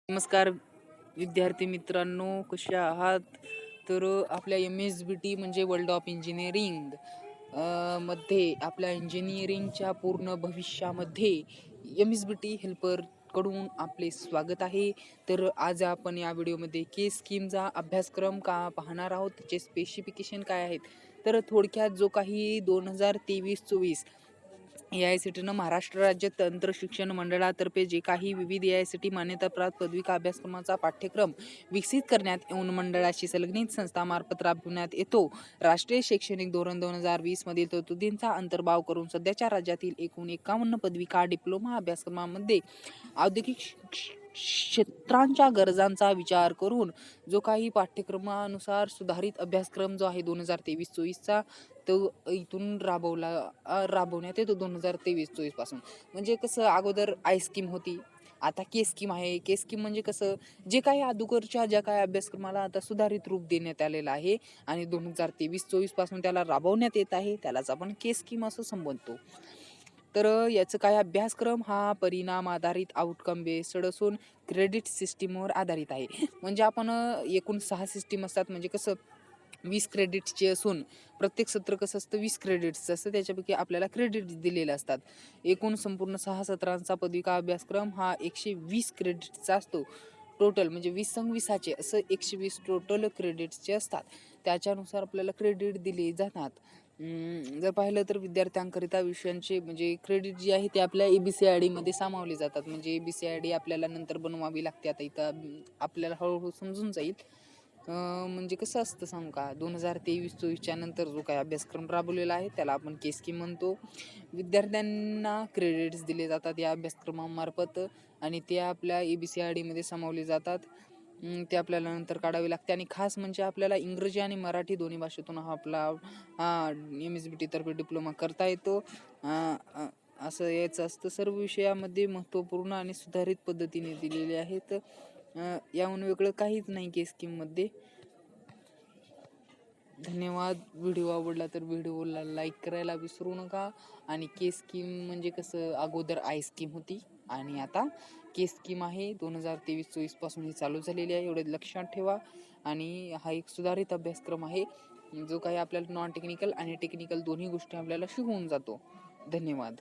नमस्कार विद्यार्थी मित्रांनो, कसे आहात? तर आपल्या MSBT म्हणजे वर्ल्ड ऑफ इंजिनिअरिंग मध्ये आपल्या इंजिनिअरिंगच्या पूर्ण भविष्यामध्ये MSBT हेल्पर कडून आपले स्वागत आहे. तर आज आपण या व्हिडिओमध्ये के स्कीमचा अभ्यासक्रम पाहणार आहोत. त्याचे स्पेसिफिकेशन काय आहेत? तर थोडक्यात जो काही 2023-24 AICTनं महाराष्ट्र राज्य तंत्र शिक्षण मंडळातर्फे जे काही विविध AICTE मान्यताप्राप्त पदविका अभ्यासक्रमाचा पाठ्यक्रम विकसित करण्यात येऊन मंडळाशी संलग्नित संस्थांमार्फत राबविण्यात येतो. राष्ट्रीय शैक्षणिक धोरण 2020 मधील तरतुदींचा अंतर्भाव करून सध्याच्या राज्यातील एकूण 51 पदविका डिप्लोमा अभ्यासक्रमांमध्ये औद्योगिक क्षेत्रांच्या गरजांचा विचार करून जो काही पाठ्यक्रमानुसार सुधारित अभ्यासक्रम जो आहे 2023-24चा तो इथून राबवण्यात येतो 2023-24 पासून. म्हणजे कसं अगोदर आय स्कीम होती, आता के स्कीम आहे. के स्कीम म्हणजे कसं जे काही अगोदरच्या ज्या काही अभ्यासक्रमाला आता सुधारित रूप देण्यात आलेलं आहे आणि 2023-24 पासून त्याला राबवण्यात येत आहे, त्यालाच आपण के स्कीम असं संबोधतो. तर याचं काय अभ्यासक्रम हा परिणाम आधारित आउटकम बेस्ड असून क्रेडिट सिस्टीमवर आधारित आहे. म्हणजे आपण एकूण 6 सिस्टीम असतात. म्हणजे कसं 20 क्रेडिट्सचे असून प्रत्येक सत्र कसं असतं 20 क्रेडिट्सचं असतं. त्याच्यापैकी आपल्याला क्रेडिट्स दिलेले असतात. एकूण संपूर्ण 6 सत्रांचा पदविका अभ्यासक्रम हा 120 क्रेडिट्सचा असतो. टोटल म्हणजे 20 संग 20चे असं 120 टोटल क्रेडिट्सचे असतात. त्याच्यानुसार आपल्याला क्रेडिट दिले जातात. जर पाहिलं तर विद्यार्थ्यांकरिता विषयांचे म्हणजे क्रेडिट जे आहे ते आपल्या ABCID मध्ये सामावले जातात. म्हणजे ABCID आपल्याला नंतर बनवावी लागते. आता इथं आपल्याला हळूहळू समजून जाईल. म्हणजे कसं असतं सांगू का, 2023-24च्या नंतर जो काही अभ्यासक्रम राबवलेला आहे त्याला आपण के स्कीम म्हणतो. विद्यार्थ्यांना क्रेडिट्स दिले जातात या अभ्यासक्रमामार्फत आणि ते आपल्या ABCID मध्ये सामावले जातात. ते आपल्याला नंतर काढावे लागते आणि खास म्हणजे आपल्याला इंग्रजी आणि मराठी दोन्ही भाषेतून हा आपला MSBT तर्फे डिप्लोमा करता येतो. असं याचं असतं. सर्व विषयामध्ये महत्त्वपूर्ण आणि सुधारित पद्धतीने दिलेले आहेत. याहून वेगळं काहीच नाही के स्कीममध्ये. धन्यवाद. व्हिडिओ आवडला तर व्हिडिओला लाईक करायला विसरू नका. आणि के स्कीम म्हणजे कसं अगोदर आय स्कीम होती आणि आता के स्कीम आहे. 2023-24 पासून ही चालू झालेली आहे, एवढं लक्षात ठेवा. आणि हा एक सुधारित अभ्यासक्रम आहे जो काही आपल्याला नॉन टेक्निकल आणि टेक्निकल दोन्ही गोष्टी आपल्याला शिकवून जातो. धन्यवाद.